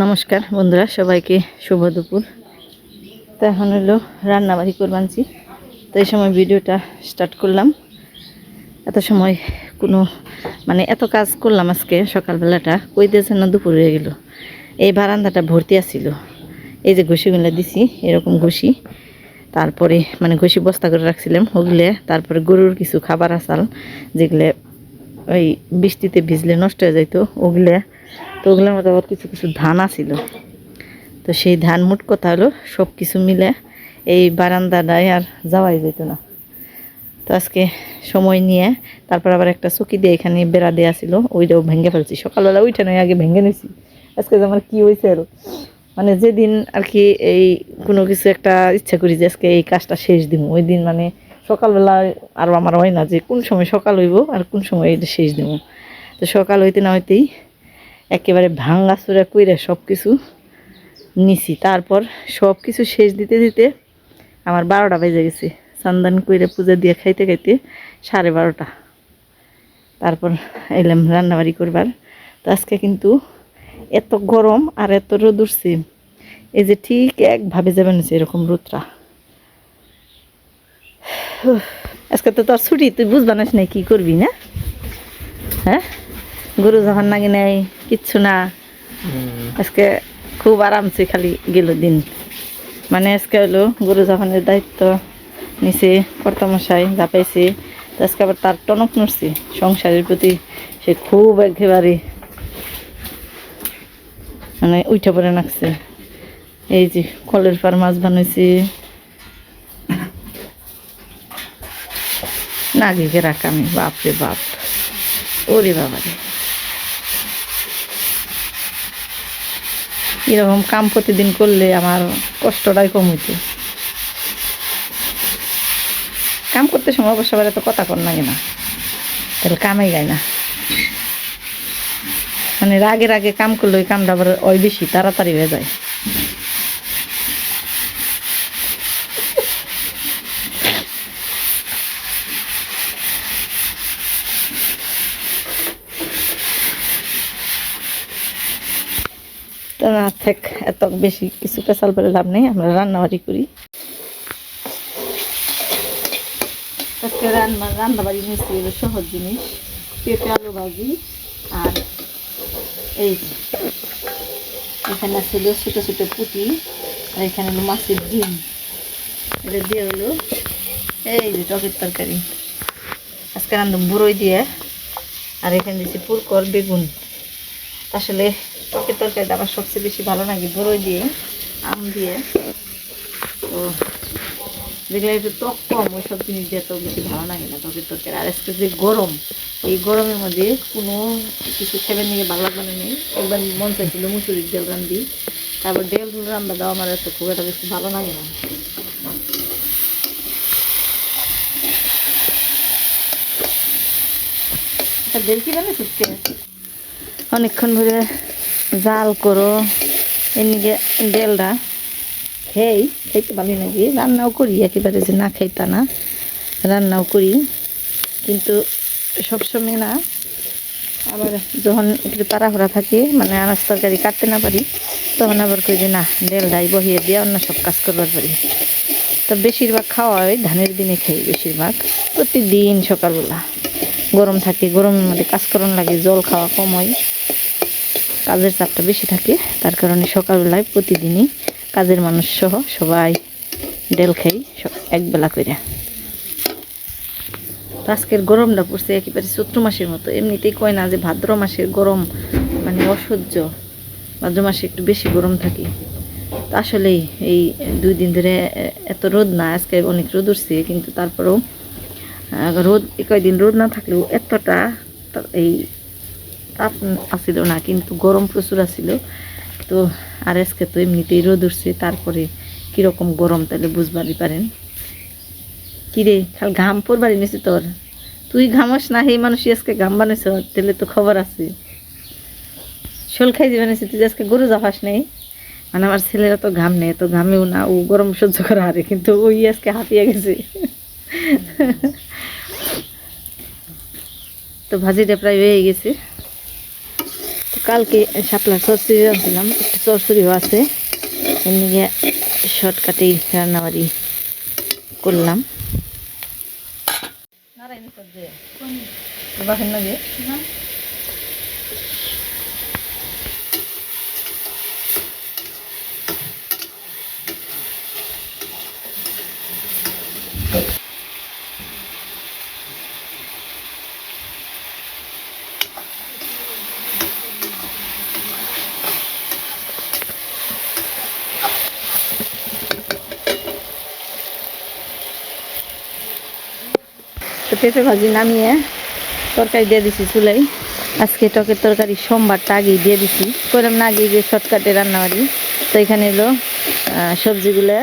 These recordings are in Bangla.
নমস্কার বন্ধুরা, সবাইকে শুভ দুপুর। তো এখন হলো রান্নাবাড়ি করবানছি। তো এই সময় ভিডিওটা স্টার্ট করলাম। এত সময় কোনো এত কাজ করলাম আজকে সকালবেলাটা, কইতেছে না দুপুর হয়ে গেল। এই বারান্দাটা ভর্তি আসছিল, এই যে ঘষিগুলো দিছি এরকম ঘষি, তারপরে ঘষি বস্তা করে রাখছিলাম ওগুলো, তারপরে গরুর কিছু খাবার আসাল যেগুলো ওই বৃষ্টিতে ভিজলে নষ্ট হয়ে যাইতো ওগুলো। তো ওগুলোর মধ্যে আবার কিছু কিছু ধান আছিল, তো সেই ধান মুট কথা হলো সব কিছু মিলে এই বারান্দাটায় আর যাওয়াই যেত না। তো আজকে সময় নিয়ে তারপর আবার একটা চকি দিয়ে এখানে বেড়া দেওয়া ছিল, ওইটাও ভেঙে ফেলছি। সকালবেলা ওইটা নয়, আগে ভেঙে নিছি। আজকে যে আমার কী হয়েছে আরও, যেদিন আর কি এই কোনো কিছু একটা ইচ্ছা করি যে আজকে এই কাজটা শেষ দিব, ওই দিন সকালবেলা আর আমার হয় না যে কোন সময় সকাল হইব আর কোন সময় এটা শেষ দিব। তো সকাল হইতে না হইতেই একেবারে ভাঙা চূড়া কইরা সব কিছু নিছি। তারপর সব কিছু শেষ দিতে দিতে আমার 12টা বেজে গেছে। চান্দান কইরা পূজা দিয়ে খাইতে খাইতে 12:30। তারপর এলাম রান্নাবাড়ি করবার। তো আজকে কিন্তু এত গরম আর এত রোদ উঠছে, এই যে ঠিক একভাবে যাবেন এরকম রোদটা। আজকে তো তোর ছুটি, তুই বুঝবা না কি করবি না? হ্যাঁ, গরু যখন নাকি নেই কিচ্ছু না, আজকে খুব আরামসে খালি গেল দিন। আজকে হলো গরু যখনের দায়িত্ব নিচে কর্তামশাই ঝাপাইছে। তো আজকে আবার তার টনক নড়ছে সংসারের প্রতি, সে খুব একেবারে উঠে পড়ে নাকছে। এই যে কলের পার মাছ বানাইছে, না গিয়ে রাখ আমি, বাপরে বাপ, ওরে বাবারে। এরকম কাম প্রতিদিন করলে আমার কষ্টটাই কম হইতো। কাম করতে সময় অবশ্য আবার এত কথা কর লাগে না, তাহলে কামাই গায় না। রাগের আগে কাম করলে ওই কামটা আবার ওই বেশি তাড়াতাড়ি হয়ে যায়। তো না থাক, এত বেশি কিছু পেশাল করে লাভ নেই, আমরা রান্নাবাড়ি করি। আজকে রান্নাবাড়ি মিশতে গেলে সহজ জিনিস, পেঁপে আলু ভাজি। আর এই যে এখানে ছিল ছোটো ছোটো পুঁটি, আর এখানে হলো মাছের ডিম, এটা দিয়ে হলো এই যে টকের তরকারি। আজকে রান্ধব বড়ই দিয়ে, আর এখানে দিয়েছি পুরকর বেগুন। আসলে টকের তরকারিটা আমার সবচেয়ে বেশি ভালো লাগে বড়ই দিয়ে, আম দিয়ে। তো যেগুলো একটু টক কম, ওই সব জিনিস দিয়ে তো বেশি ভালো লাগে না টকের তরকারি। আর আজকে যে গরম, এই গরমের মধ্যে কোনো কিছু খেবেন নিয়ে ভালো লাগবে না। নেই, একবার মন চাইছিল মুসুরির ডাল রান্ধি, তারপর ডাল রান্না দাও আমার এত খুব একটা বেশি ভালো লাগে না। ডাল কি বানিয়ে শুটতে অনেকক্ষণ ধরে জাল করো, এমনিকে ডালটা খাইতে ভালো লাগে। রান্নাও করি, একেবারে যে না খাইতা না, রান্নাও করি, কিন্তু সবসময় না। আবার যখন একটু তাড়াহুড়া থাকে, আনাজ তরকারি কাটতে না পারি, তখন আবার কই যে না, ডালটাই বহিয়ে দিয়ে অন্য সব কাজ করবার পারি। তো বেশিরভাগ খাওয়া হয় ধানের দিনে, খাই বেশিরভাগ প্রতিদিন সকালবেলা। গরম থাকে, গরমের মধ্যে কাজ করানো লাগে, জল খাওয়া কম হয়, কাজের চাপটা বেশি থাকে। তার কারণে সকালবেলায় প্রতিদিনই কাজের মানুষ সহ সবাই ডাল খাই একবেলা করে। আজকের গরমটা পড়ছে একেবারে চৈত্র মাসের মতো। এমনিতেই কয় না যে ভাদ্র মাসের গরম অসহ্য, ভাদ্র মাসে একটু বেশি গরম থাকে। তো আসলেই এই 2 দিন ধরে এত রোদ না, আজকে অনেক রোদ উঠছে, কিন্তু তারপরেও রোদ কয়েকদিন রোদ না থাকলেও এতটা এই তাপ আসছিল না, কিন্তু গরম প্রচুর আসছিল। তো আর আজকে তো এমনিতেই রোদ উঠছে, তারপরে কীরকম গরম তাহলে বুঝবারই পারেন। কিরে খাল ঘাম পড়বারই নিছি তোর, তুই ঘামস না, সেই মানুষই আজকে ঘাম বানাইছ, তাহলে তো খবর আছে। শোল খাই যে বানাইছি, তুই আজকে গরু জাফাস নেই। আমার ছেলেরা তো ঘাম নেই, তো ঘামেও না, ও গরম সহ্য করা হারে, কিন্তু ওই আজকে হাঁপিয়ে গেছে। তো ভাজিটা প্রায় হয়ে গেছে। তো কালকে শাপলার চচ্চড়ি রাঁধছিলাম, একটু চরচড়িও আছে, এমনি শর্টকাটেই রান্নাবাড়ি করলাম। তো পেঁপে ভাজি নামিয়ে তরকারি দিয়ে দিছি চুলাই। আজকে টকের তরকারি সোমবারটা আগেই দিয়ে দিছি, করলাম না আগে গিয়ে শর্টকাটে রান্নাবাড়ি। তো এখানে এলো সবজিগুলো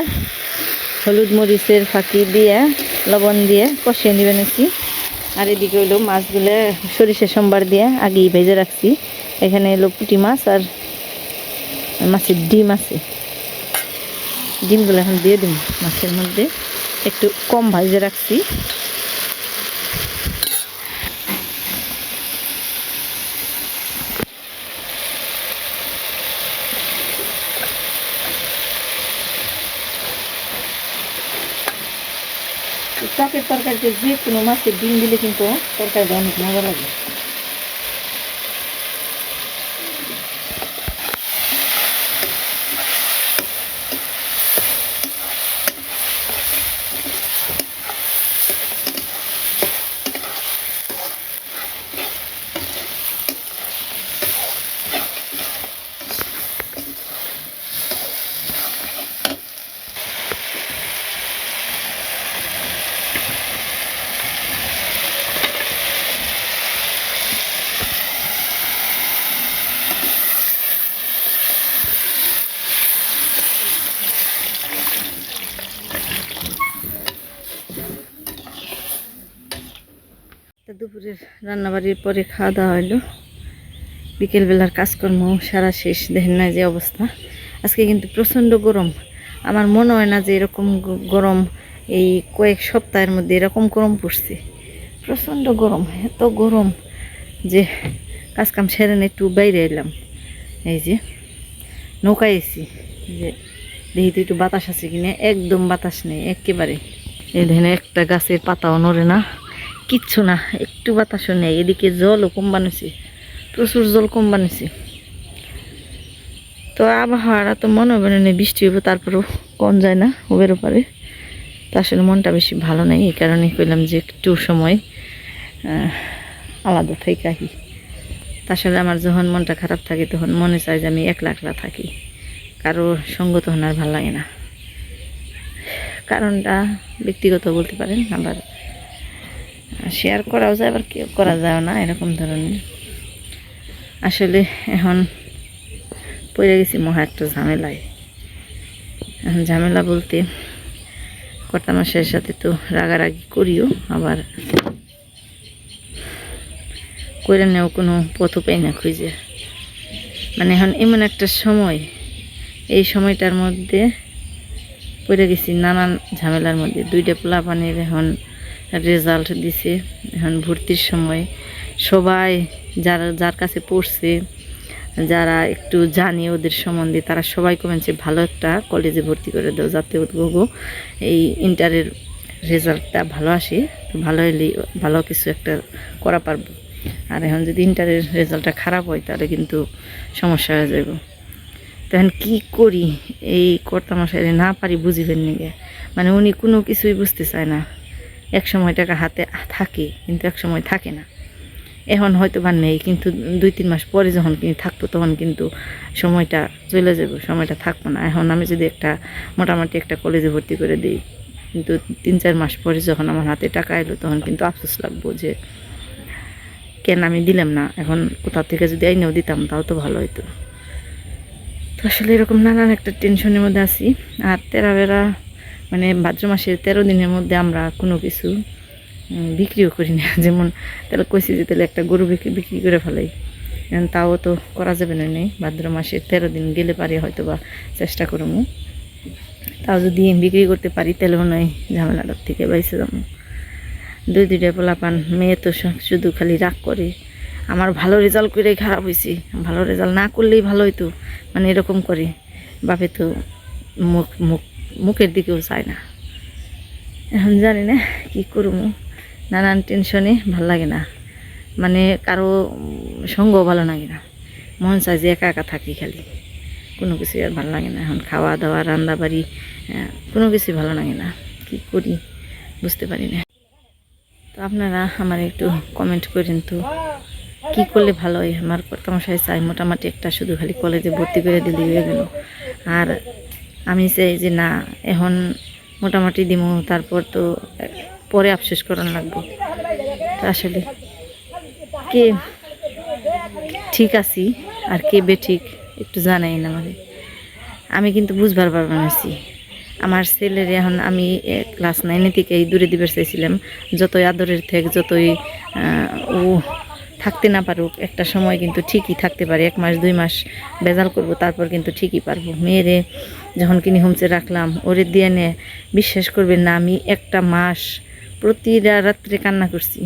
হলুদ মরিচের ফাঁকি দিয়ে লবণ দিয়ে কষিয়ে নেবেন আর কি। আর এদিকে হলো মাছগুলো সরিষা সোমবার দিয়ে আগেই ভেজে রাখছি। এখানে এলো পুঁটি মাছ আর মাছের ডিম আছে, ডিমগুলো এখন দিয়ে দিন মাছের মধ্যে, একটু কম ভেজে রাখছি। টকের তরকারিতে যে কোনো মাছের ডিম দিলে কিন্তু তরকারিটা অনেক মজা লাগে। দুপুরের রান্নাবাড়ির পরে খাওয়া দাওয়া হইলো, বিকেলবেলার কাজকর্ম সারা শেষ। দেখেন না যে অবস্থা, আজকে কিন্তু প্রচণ্ড গরম। আমার মনে হয় না যে এরকম গরম এই কয়েক সপ্তাহের মধ্যে এরকম গরম পড়ছে। প্রচণ্ড গরম, এত গরম যে কাজকাম সেরে একটু বাইরে এলাম। এই যে নৌকায় এসি, যে দেখি তো একটু বাতাস আছে কিনা, একদম বাতাস নেই একেবারে। এই দেখেন একটা গাছের পাতাও নড়ে না, কিচ্ছু না, একটু বাতাসও নেই। এদিকে জলও কম বানিয়েছি, প্রচুর জল কম বানিয়েছি। তো আবহাওয়াটা তো মনে হবে না বৃষ্টি হইব, তারপরেও কম যায় না ওবেরও পারে। তো আসলে মনটা বেশি ভালো নেই, এই কারণে কইলাম যে একটু সময় আলাদা থেকে আহি। আসলে আমার যখন মনটা খারাপ থাকে তখন মনে চায় যে আমি একলা একলা থাকি, কারো সঙ্গ তখন আর ভালো লাগে না। কারণটা ব্যক্তিগত বলতে পারেন, আবার শেয়ার করাও যায়, আবার কেউ করা যায় না, এরকম ধরনের। আসলে এখন পড়ে গেছি মহা একটা ঝামেলায়। এখন ঝামেলা বলতে কর্তামশাইয়ের সাথে তো রাগারাগি করিও, আবার করে নেও কোনো পথও পাই না খুঁজে। মানে এখন এমন একটা সময়, এই সময়টার মধ্যে পড়ে গেছি নানান ঝামেলার মধ্যে। দুইটা পোলাপানের এখন রেজাল্ট দিছে, এখন ভর্তির সময়। সবাই যার কাছে পড়ছে, যারা একটু জানে ওদের সম্বন্ধে, তারা সবাই কমেছে ভালো একটা কলেজে ভর্তি করে দাও, যাতে ওগো এই ইন্টারের রেজাল্টটা ভালো আসে। ভালো হলে ভালো কিছু একটা করা পারবো। আর এখন যদি ইন্টারের রেজাল্টটা খারাপ হয় তাহলে কিন্তু সমস্যা হয়ে যাব। তখন কি করি, এই কর্তামশাইরে না পারি বুঝিবেন নিগে। মানে উনি কোনো কিছুই বুঝতে চায় না। এক সময় টাকা হাতে থাকে, কিন্তু এক সময় থাকে না। এখন হয়তো বা নেই, কিন্তু 2-3 মাস পরে যখন কিন্তু থাকবো তখন কিন্তু সময়টা চলে যাব, সময়টা থাকবো না। এখন আমি যদি একটা মোটামুটি একটা কলেজে ভর্তি করে দিই, কিন্তু 3-4 মাস পরে যখন আমার হাতে টাকা এলো তখন কিন্তু আফসোস লাগবো যে কেন আমি দিলাম না। এখন কোথা থেকে যদি আইনেও দিতাম তাও তো ভালো হতো। তো আসলে এরকম নানান একটা টেনশনের মধ্যে আছি। আর তেরাবেরা মানে ভাদ্র মাসের 13 দিনের মধ্যে আমরা কোনো কিছু বিক্রিও করি না। যেমন তাহলে কইছি যে তাহলে একটা গরু বিক্রি করে ফেলাই, তাও তো করা যাবে না। নেই ভাদ্র মাসের 13 দিন গেলে পারি হয়তো বা চেষ্টা করবো, তাও যদি বিক্রি করতে পারি তাহলে মনে হয় ঝামেলাটার থেকে বাইসে যাবো। 2-2টা পোলাপান, মেয়ে তো শুধু খালি রাগ করে, আমার ভালো রেজাল্ট করে খারাপ হয়েছি, ভালো রেজাল্ট না করলেই ভালো হইতো, মানে এরকম করে বাপে তো মুখ মুখ মুখের দিকেও চায় না। এখন জানি না কী করবো, নানান টেনশনে ভাল লাগে না, মানে কারো সঙ্গ ভালো লাগে না, মন চায় যে একা একা থাকি খালি, কোনো কিছু আর ভালো লাগে না। এখন খাওয়া দাওয়া রান্না বাড়ি কোনো কিছুই ভালো লাগে না, কী করি বুঝতে পারি না। তো আপনারা আমার একটু কমেন্ট করেন তো কী করলে ভালো হয়। আমার কর্তামশাই চাই মোটামুটি একটা শুধু খালি কলেজে ভর্তি করে দিলে হয়ে গেল, আর আমি চাই যে না এখন মোটামুটি দিমু, তারপর তো পরে আফসোস করানো লাগবো। তো আসলে কে ঠিক আছি আর কে বেঠিক একটু জানাই না আমাকে। আমি কিন্তু বুঝবার পারবার আছি আমার ছেলের, এখন আমি ক্লাস 9 থেকেই দূরে দিবার চাইছিলাম, যতই আদরের থেকে যতই ও থাকতে না পারুক, একটা সময় কিন্তু ঠিকই থাকতে পারে, 1 মাস 2 মাস বেজাল করব, তারপর কিন্তু ঠিকই পারবো। মেয়েরে যখন কিনে হোমসে রাখলাম, ওরে দিয়ে নে, বিশ্বাস করবেন না আমি একটা মাস প্রতি রাত্রে কান্না করছি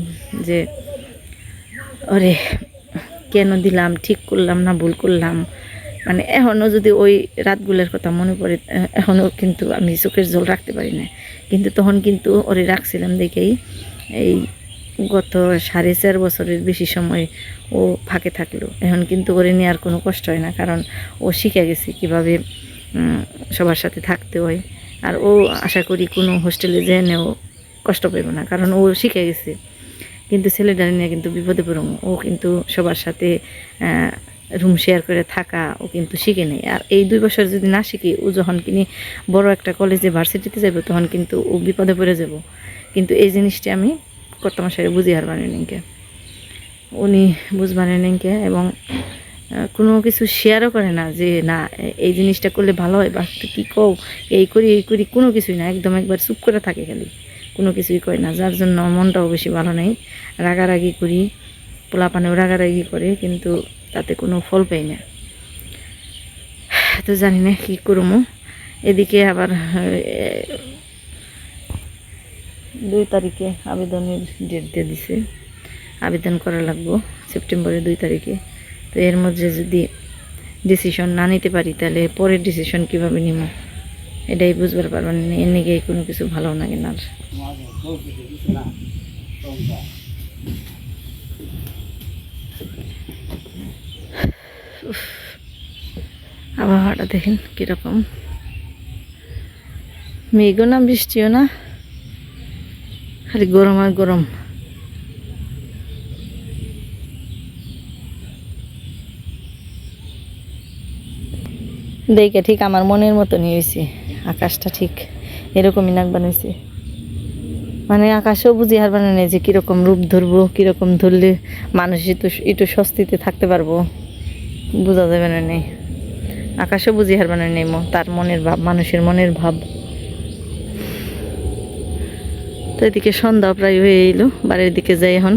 যে ওরে কেন দিলাম, ঠিক করলাম না ভুল করলাম। মানে এখনও যদি ওই রাতগুলোর কথা মনে পড়ে, এখনও কিন্তু আমি চোখের জল রাখতে পারি না। কিন্তু তখন কিন্তু ওরে রাখছিলাম দেখেই এই গত 4.5 বছরের বেশি সময় ও ফাঁকে থাকলো। এখন কিন্তু ওরে নিয়ে আর কোনো কষ্ট হয় না, কারণ ও শিখে গেছে কীভাবে সবার সাথে থাকতে হয়। আর ও আশা করি কোনো হোস্টেলে যেয়েও কষ্ট পাইব না, কারণ ও শিখে গেছে। কিন্তু ছেলেটার নিয়ে কিন্তু বিপদে পড়ব, ও কিন্তু সবার সাথে রুম শেয়ার করে থাকা ও কিন্তু শিখে নেই। আর এই 2 বছর যদি না শিখি, ও যখন কিনি বড় একটা কলেজে ভার্সিটিতে যাব, তখন কিন্তু ও বিপদে পড়ে যাব। কিন্তু এই জিনিসটি আমি কর্তামশাইরে বুঝি হার বানিয়ে উনি বুঝবানে নেনকে, এবং কোনো কিছু শেয়ারও করে না যে না এই জিনিসটা করলে ভালো হয়, বা কী কও এই করি কোনো কিছুই না, একদম একবার চুপ করে থাকে খালি, কোনো কিছুই করে না। যার জন্য মনটাও বেশি ভালো নেই, রাগারাগি করি, পোলাপানেও রাগারাগি করে, কিন্তু তাতে কোনো ফল পাই না। তো জানি না কী করবো। এদিকে আবার 2 তারিখে আবেদনের ডেট দিয়ে দিছে, আবেদন করা লাগবো সেপ্টেম্বরের 2 তারিখে। তো এর মধ্যে যদি ডিসিশন না নিতে পারি, তাহলে পরের ডিসিশন কীভাবে নিব এটাই বুঝবার পারবেন না। এর নিয়ে কোনো কিছু ভালো লাগে না। আবহাওয়াটা দেখেন কীরকম, মেঘও না বৃষ্টিও না, খালি গরম আর গরম। দেখে ঠিক আমার মনের মতনই হয়েছে, আকাশটা ঠিক এরকমই নাক বানাইছে, মানে আকাশও বুঝি হার বানানো যে কীরকম রূপ ধরবো, কীরকম ধরলে মানুষ একটু স্বস্তিতে থাকতে পারবো, বোঝা যাবে না নেই। আকাশও বুঝি হার বানানো নেই তার মনের ভাব, মানুষের মনের ভাব। তো এদিকে সন্ধ্যা প্রায় হয়ে এলো, বাড়ির দিকে যাই এখন।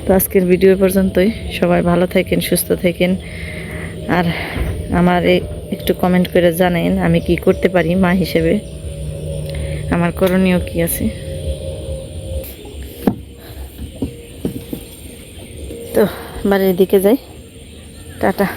তো আজকের ভিডিও পর্যন্তই, সবাই ভালো থাকেন, সুস্থ থাকেন, আর আমার একটু কমেন্ট করে জানেন আমি কি করতে পারি মা হিসেবে, আমার করণীয় কি আছে। তো বাড়ির দিকে যাই, টাটা।